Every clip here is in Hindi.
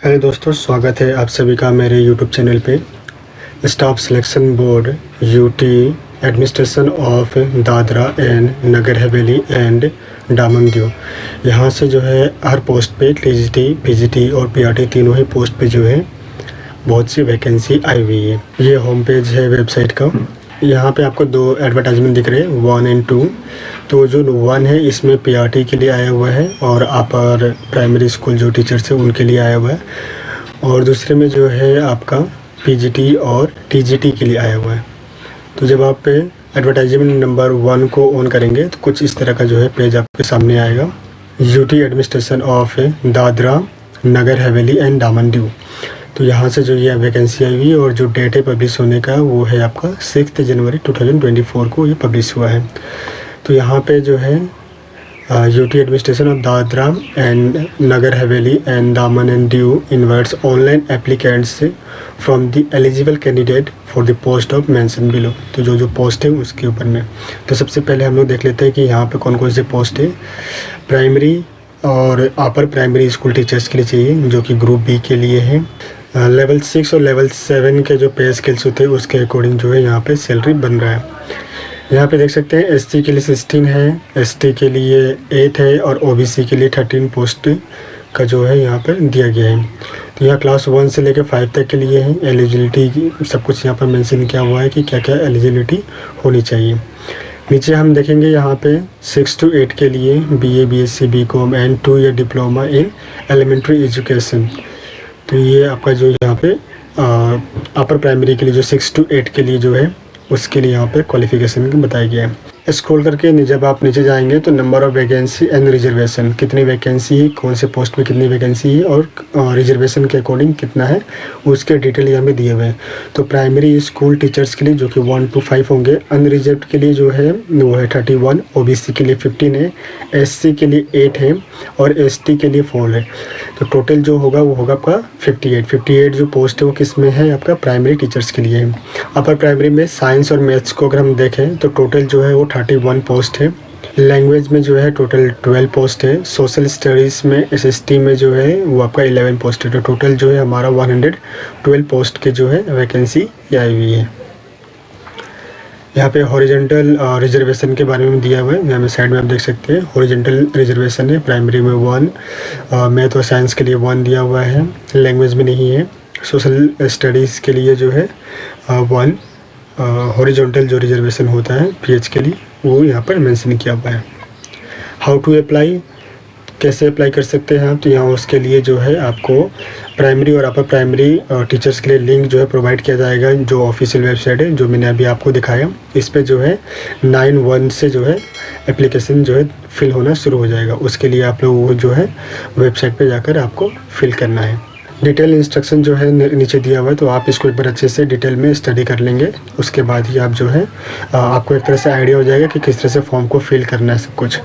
हेलो दोस्तों, स्वागत है आप सभी का मेरे यूट्यूब चैनल पे। Staff selection board UT administration of Dadra and Nagar Haveli and Daman Diu, यहाँ से जो है हर पोस्ट पे टीजीटी, पीजीटी और पीआरटी तीनों ही पोस्ट पे जो है बहुत सी वैकेंसी आई हुई है। ये होम पेज है वेबसाइट का। यहाँ पे आपको दो एडवर्टाइजमेंट दिख रहे हैं, 1 और 2। तो जो 1 है इसमें पीआरटी के लिए आया हुआ है और अपर प्राइमरी स्कूल जो टीचर्स है उनके लिए आया हुआ है, और दूसरे में जो है आपका पीजीटी और टीजीटी के लिए आया हुआ है। तो जब आप पे एडवर्टाइजमेंट नंबर 1 को ऑन करेंगे तो कुछ इस तरह का जो है पेज आपके सामने आएगा। UT administration of Dadra Nagar Haveli and Daman Diu. तो यहाँ से जो ये वैकेंसी आई हुई और जो डेट है पब्लिश होने का वो है आपका 6 जनवरी 2024 को ये पब्लिश हुआ है। तो यहाँ पे जो है UT administration of Dadra and Nagar Haveli and Daman and Diu invites online applicants from the eligible candidate for the post of mention below. तो जो पोस्ट है उसके ऊपर में तो सबसे पहले हम लोग देख लेते हैं कि यहाँ पे कौन कौन से पोस्ट है। प्राइमरी और अपर प्राइमरी स्कूल टीचर्स के लिए चाहिए, जो कि ग्रुप बी के लिए है। लेवल 6 और लेवल 7 के जो पे स्किल्स होते हैं उसके अकॉर्डिंग जो है यहाँ पे सैलरी बन रहा है। यहाँ पे देख सकते हैं एसटी के लिए 16 है, एसटी के लिए 8 है और ओबीसी के लिए 13 पोस्ट का जो है यहाँ पर दिया गया है। तो यहाँ क्लास 1 से लेकर 5 तक के लिए है। एलिजिबिलिटी की सब कुछ यहाँ पर मेंशन किया हुआ है कि क्या क्या एलिजिबिलिटी होनी चाहिए। नीचे हम देखेंगे यहाँ पे 6 to 8 के लिए BA, BSc, BCom and 2 year diploma in elementary education. तो ये आपका जो यहाँ पे अपर प्राइमरी के लिए जो 6 to 8 के लिए जो है उसके लिए यहाँ पे क्वालिफिकेशन बताया गया है। स्क्रॉल करके जब आप नीचे जाएंगे तो number of vacancy and reservation, कितनी वैकेंसी है, कौन से पोस्ट पे कितनी वैकेंसी है और रिजर्वेशन के अकॉर्डिंग कितना है उसके डिटेल यहाँ पे दिए हुए हैं। तो प्राइमरी स्कूल टीचर्स के लिए जो कि 1 to 5 होंगे, अनरिजर्व के लिए जो है वो है 31, ओबीसी के लिए 15 है, एससी के लिए 8 है और एसटी के लिए 4 है। तो टोटल जो होगा वो होगा आपका 58 जो पोस्ट है वो किस में है, आपका प्राइमरी टीचर्स के लिए है। अपर प्राइमरी में साइंस और मैथ्स को अगर हम देखें तो टोटल जो है वो 31 पोस्ट है। लैंग्वेज में जो है टोटल 12 पोस्ट है। सोशल स्टडीज़ में एसएसटी में जो है वो आपका 11 पोस्ट है। तो टोटल जो है हमारा 112 पोस्ट के जो है वैकेंसी आई हुई है। यहाँ पे हॉरिजॉन्टल रिजर्वेशन के बारे में दिया हुआ है। यहाँ पे साइड में आप देख सकते हैं हॉरिजॉन्टल रिजर्वेशन है। प्राइमरी में 1, मैथ और साइंस के लिए 1 दिया हुआ है, लैंग्वेज में नहीं है। सोशल स्टडीज़ के लिए जो है 1 हॉरिजॉन्टल जो रिजर्वेशन होता है पीएच के लिए वो यहाँ पर मेंशन किया हुआ है। हाउ टू अप्लाई, कैसे अप्लाई कर सकते हैं आप, तो यहाँ उसके लिए जो है आपको प्राइमरी और अपर प्राइमरी टीचर्स के लिए लिंक जो है प्रोवाइड किया जाएगा, जो ऑफिशियल वेबसाइट है जो मैंने अभी आपको दिखाया। इस पे जो है 9/1 से जो है एप्लीकेशन जो है फिल होना शुरू हो जाएगा। उसके लिए आप लोग वो जो है वेबसाइट पे जाकर आपको फिल करना है। डिटेल इंस्ट्रक्शन जो है नीचे दिया हुआ है, तो आप इसको एक बार अच्छे से डिटेल में स्टडी कर लेंगे। उसके बाद ही आप जो है आपको एक तरह से आइडिया हो जाएगा कि किस तरह से फॉर्म को फिल करना है सब कुछ।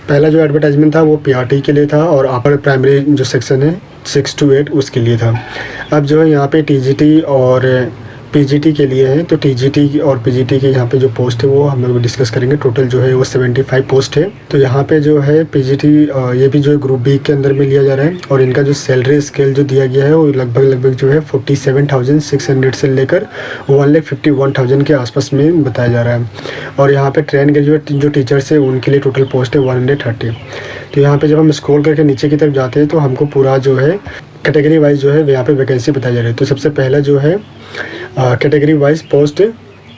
पहला जो एडवर्टाइजमेंट था वो पीआरटी के लिए था और अपर प्राइमरी जो सेक्शन है 6 to 8 उसके लिए था। अब जो है यहाँ पे टीजीटी और पीजीटी के लिए है, तो टीजीटी और पीजीटी के यहाँ पे जो पोस्ट है वो हम लोग डिस्कस करेंगे। टोटल जो है वो 75 पोस्ट है। तो यहाँ पे जो है पीजीटी ये भी जो है ग्रुप बी के अंदर में लिया जा रहा है और इनका जो सैलरी स्केल जो दिया गया है वो लगभग जो है 47,600 से लेकर 1,51,000 के आसपास में बताया जा रहा है। और यहाँ पे ट्रेन ग्रेजुएट जो टीचर्स है उनके लिए टोटल पोस्ट है 130। तो यहाँ पे जब हम स्क्रॉल करके नीचे की तरफ जाते हैं तो हमको पूरा जो है कैटेगरी वाइज जो है यहाँ पे वैकेंसी बताई जा रही है। तो सबसे पहला जो है category wise post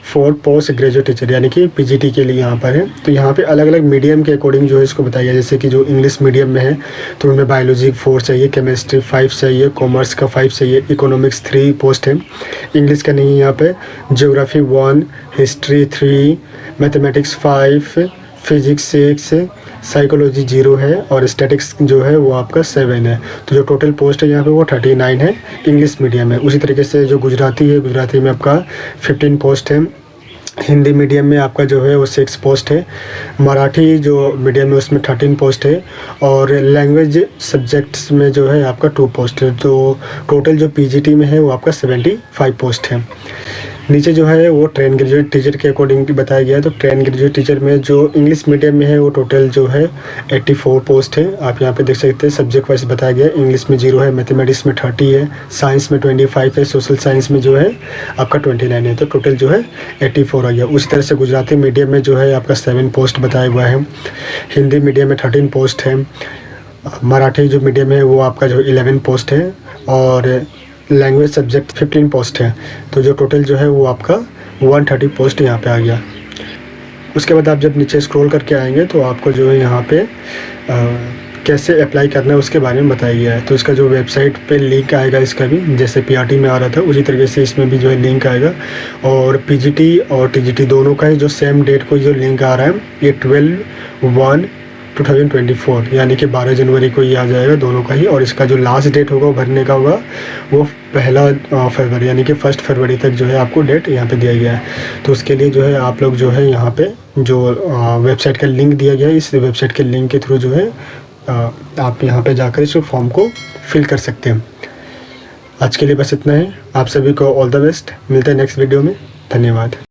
for post graduate teacher यानी कि पीजीटी के लिए यहाँ पर है। तो यहाँ पे अलग अलग मीडियम के अकॉर्डिंग जो है इसको बताया गया, जैसे कि जो इंग्लिश मीडियम में है तो उनमें बायोलॉजी 4 चाहिए, केमिस्ट्री 5 चाहिए, कॉमर्स का 5 चाहिए, इकोनॉमिक्स 3 पोस्ट है। इंग्लिश का नहीं है यहाँ पे, geography 1, history 3, mathematics 5, physics 6, psychology 0 है और स्टैटिक्स जो है वो आपका 7 है। तो जो टोटल पोस्ट है यहाँ पे वो 39 है, इंग्लिश मीडियम है। उसी तरीके से जो गुजराती है, गुजराती में आपका 15 पोस्ट है। हिंदी मीडियम में आपका जो है वो 6 पोस्ट है। मराठी जो मीडियम है उसमें 13 पोस्ट है और लैंग्वेज सब्जेक्ट्स में जो है आपका 2 पोस्ट है। तो टोटल जो पीजीटी में है वो आपका 75 पोस्ट है। नीचे जो है वो ट्रेन ग्रेजुएट टीचर के अकॉर्डिंग बताया गया है। तो ट्रेन ग्रेजुएट टीचर में जो इंग्लिश मीडियम में है वो टोटल जो है 84 पोस्ट है। आप यहाँ पे देख सकते हैं सब्जेक्ट वाइज बताया गया है। इंग्लिश में 0 है, मैथमेटिक्स में 30 है, साइंस में 25 है, सोशल साइंस में जो है आपका 29 है। तो टोटल जो है 84 आ गया। उसी तरह से गुजराती मीडियम में जो है आपका 7 पोस्ट बताया हुआ है। हिंदी मीडियम में 13 पोस्ट है। मराठी जो मीडियम है वो आपका जो 11 पोस्ट है और लैंग्वेज सब्जेक्ट 15 पोस्ट है। तो जो टोटल जो है वो आपका 130 पोस्ट यहाँ पे आ गया। उसके बाद आप जब नीचे स्क्रॉल करके आएंगे तो आपको जो है यहाँ पे कैसे अप्लाई करना है उसके बारे में बताया गया है। तो इसका जो वेबसाइट पे लिंक आएगा इसका भी, जैसे पीआरटी में आ रहा था उसी तरीके से इसमें भी जो है लिंक आएगा। और पीजीटी और टीजीटी दोनों का ही जो सेम डेट को जो लिंक आ रहा है ये 12/1/2024 यानी कि 12 जनवरी को ये आ जाएगा दोनों का ही। और इसका जो लास्ट डेट होगा वो भरने का होगा वो 1 फरवरी यानी कि 1 फरवरी तक जो है आपको डेट यहाँ पे दिया गया है। तो उसके लिए जो है आप लोग जो है यहाँ पे जो वेबसाइट का लिंक दिया गया है इस वेबसाइट के लिंक के थ्रू जो है आप यहाँ पे जाकर इस फॉर्म को फिल कर सकते हैं। आज के लिए बस इतना ही। आप सभी को ऑल द बेस्ट। मिलते हैं नेक्स्ट वीडियो में। धन्यवाद।